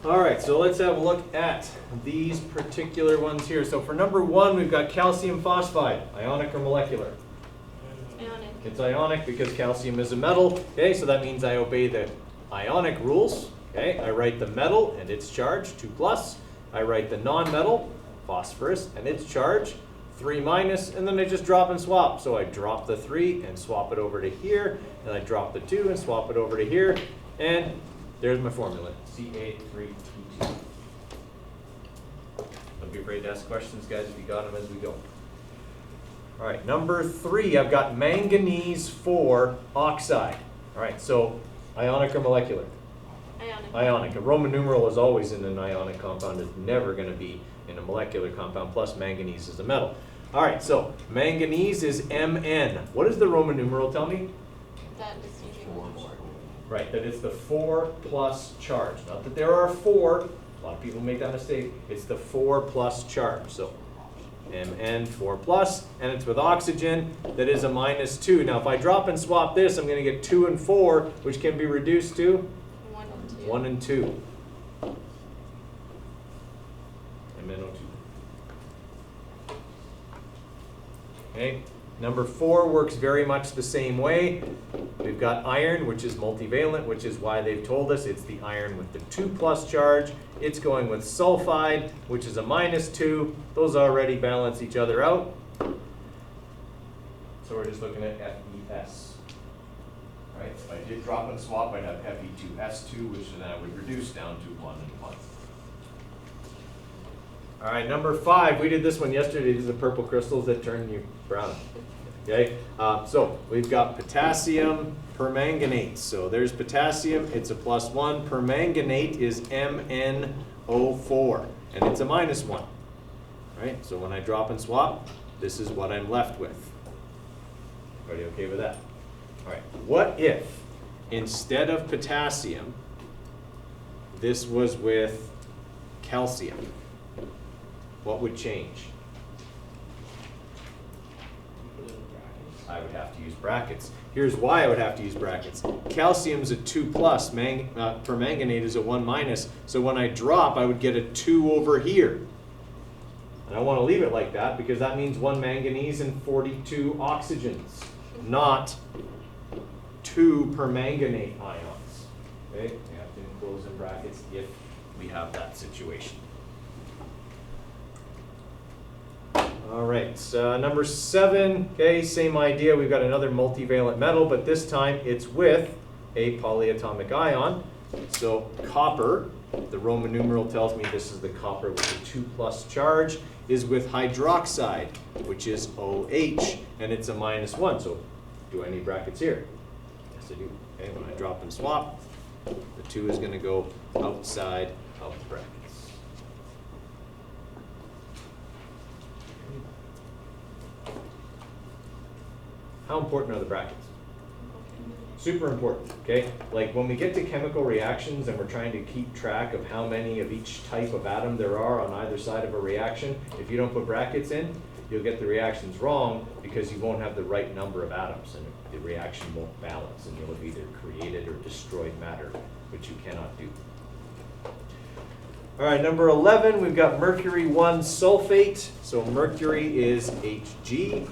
All right, so let's have a look at these particular ones here. So for number 1, we've got calcium phosphide, ionic or molecular? Ionic. It's ionic because calcium is a metal. Okay, so that means I obey the ionic rules. Okay, I write the metal and its charge, 2 plus. I write the non-metal, phosphorus, and its charge, 3 minus, and then I just drop and swap. So I drop the 3 and swap it over to here, and I drop the 2 and swap it over to here, and there's my formula, Ca3T2. Don't be afraid to ask questions, guys, if you got them as we go. All right, number 3, I've got manganese 4 oxide. All right, so ionic or molecular? Ionic. Ionic. A Roman numeral is always in an ionic compound. It's never going to be in a molecular compound, plus manganese is a metal. All right, so manganese is Mn. What does the Roman numeral tell me? That is usually 4. Right, that it's the 4 plus charge. Not that there are 4. A lot of people make that mistake. It's the 4 plus charge. So Mn 4 plus, and it's with oxygen that is a minus 2. Now if I drop and swap this, I'm going to get 2 and 4, which can be reduced to 1 and 2. 1 and 2. MnO2. Okay, number 4 works very much the same way. We've got iron, which is multivalent, which is why they've told us it's the iron with the 2 plus charge. It's going with sulfide, which is a minus 2. Those already balance each other out. So we're just looking at FeS. Right, if I did drop and swap, I'd have Fe2S2, which then I would reduce down to 1 and 1. All right, number 5, we did this one yesterday. These are the purple crystals that turn you brown. Okay, so we've got potassium permanganate. So there's potassium, it's a +1. Permanganate is MnO4, and it's a -1. All right, so when I drop and swap, this is what I'm left with. Everybody okay with that? All right, what if instead of potassium, this was with calcium? What would change? I would have to use brackets. Here's why I would have to use brackets. Calcium's a 2 plus, permanganate is a 1 minus. So when I drop, I would get a 2 over here. And I want to leave it like that because that means 1 manganese and 42 oxygens, not 2 permanganate ions. Okay, we have to enclose in brackets if we have that situation. All right, so number 7, okay, same idea. We've got another multivalent metal, but this time it's with a polyatomic ion. So copper, the Roman numeral tells me this is the copper with the 2 plus charge, is with hydroxide, which is OH, and it's a -1. So do I need brackets here? Yes, I do. Okay, when I drop and swap, the 2 is going to go outside of the bracket. How important are the brackets? Super important, okay? Like when we get to chemical reactions and we're trying to keep track of how many of each type of atom there are on either side of a reaction, if you don't put brackets in, you'll get the reactions wrong because you won't have the right number of atoms and the reaction won't balance and you'll have either created or destroyed matter, which you cannot do. All right, number 11, we've got Mercury One Sulfate. So mercury is Hg.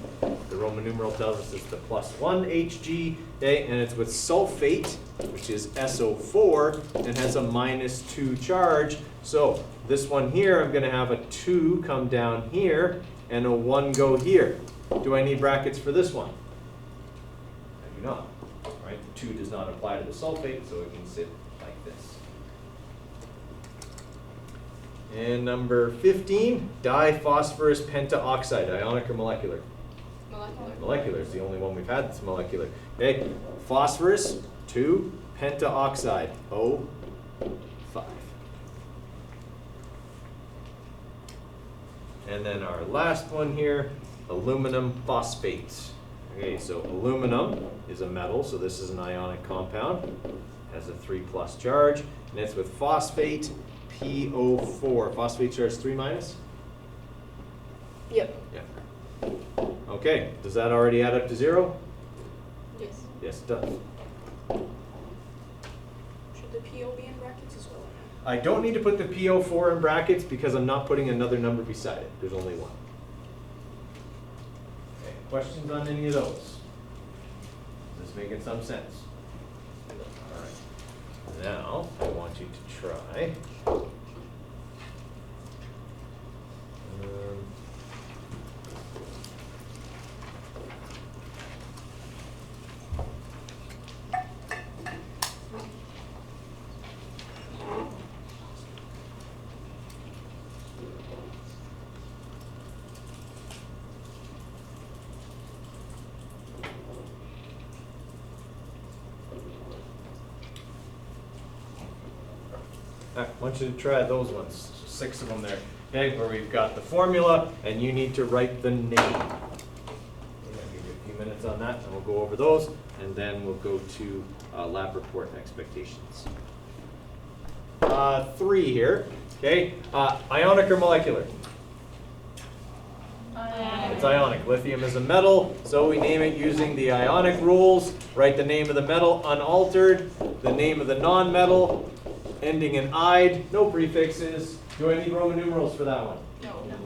The Roman numeral tells us it's the +1 Hg, okay, and it's with sulfate, which is SO4, and has a -2 charge. So this one here, I'm going to have a 2 come down here and a 1 go here. Do I need brackets for this one? I do not. Right? The 2 does not apply to the sulfate, so it can sit like this. And number 15, diphosphorus pentaoxide, ionic or molecular? Molecular. Molecular is the only one we've had that's molecular. Okay, phosphorus, 2, pentaoxide, O5. And then our last one here, aluminum phosphate. Okay, so aluminum is a metal, so this is an ionic compound, has a 3 plus charge, and it's with phosphate, PO4. Phosphate charge 3 minus? Yep. Yeah. Okay, does that already add up to 0? Yes. Yes, it does. Should the PO be in brackets as well? I don't need to put the PO4 in brackets because I'm not putting another number beside it. There's only one. Okay, questions on any of those? Is this making some sense? All right. Now, I want you to try. I want you to try those ones, 6 of them there, okay, where we've got the formula and you need to write the name. Okay, I'll give you a few minutes on that and we'll go over those and then we'll go to lab report expectations. 3 here, okay, ionic or molecular? It's ionic. Lithium is a metal, so we name it using the ionic rules. Write the name of the metal unaltered, the name of the non-metal, ending in "ide", no prefixes. Do I need Roman numerals for that one?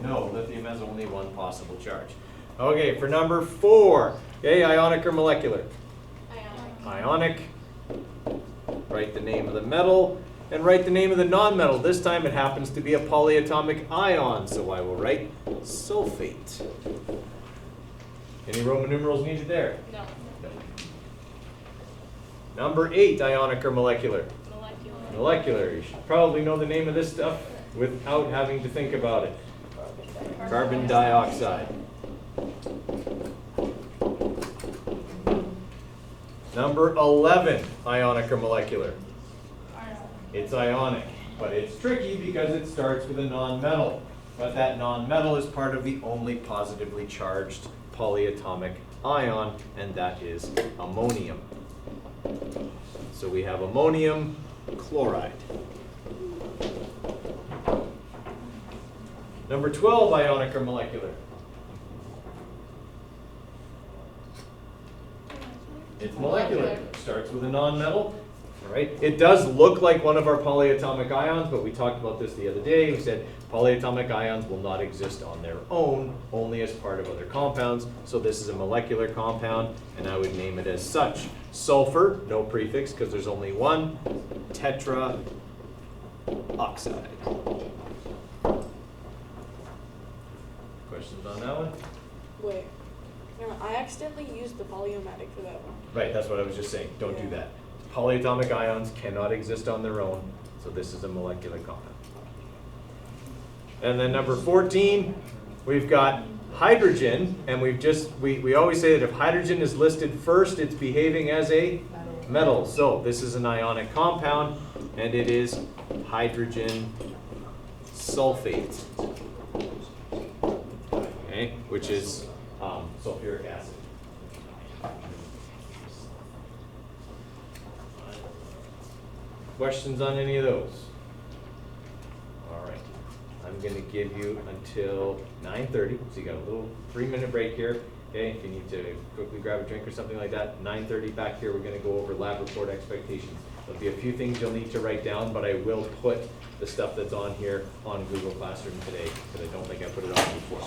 No, lithium has only one possible charge. Okay, for number 4, okay, ionic or molecular? Ionic. Write the name of the metal and write the name of the non-metal. This time it happens to be a polyatomic ion, so I will write sulfate. Any Roman numerals needed there? No. Number 8, ionic or molecular? Molecular. Molecular. You should probably know the name of this stuff without having to think about it. Carbon dioxide. Number 11, ionic or molecular? It's ionic, but it's tricky because it starts with a non-metal. But that non-metal is part of the only positively charged polyatomic ion, and that is ammonium. So we have ammonium chloride. Number 12, ionic or molecular? It's molecular. It starts with a non-metal. All right. It does look like one of our polyatomic ions, but we talked about this the other day. We said polyatomic ions will not exist on their own, only as part of other compounds. So this is a molecular compound, and I would name it as such. Sulfur, no prefix because there's only one. Tetra oxide. Questions on that one? Wait. No, I accidentally used the polyomatic for that one. Right, that's what I was just saying. Don't do Yeah. that. Polyatomic ions cannot exist on their own, so this is a molecular compound. And then number 14, we've got hydrogen, and we always say that if hydrogen is listed first, it's behaving as a metal. So this is an ionic compound, and it is hydrogen sulfate, okay, which is sulfuric acid. Questions on any of those? All right. I'm going to give you until 9:30, so you got a little 3-minute break here. Okay, if you need to quickly grab a drink or something like that, 9:30 back here, we're going to go over lab report expectations. There'll be a few things you'll need to write down, but I will put the stuff that's on here on Google Classroom today, because I don't think I put it on before.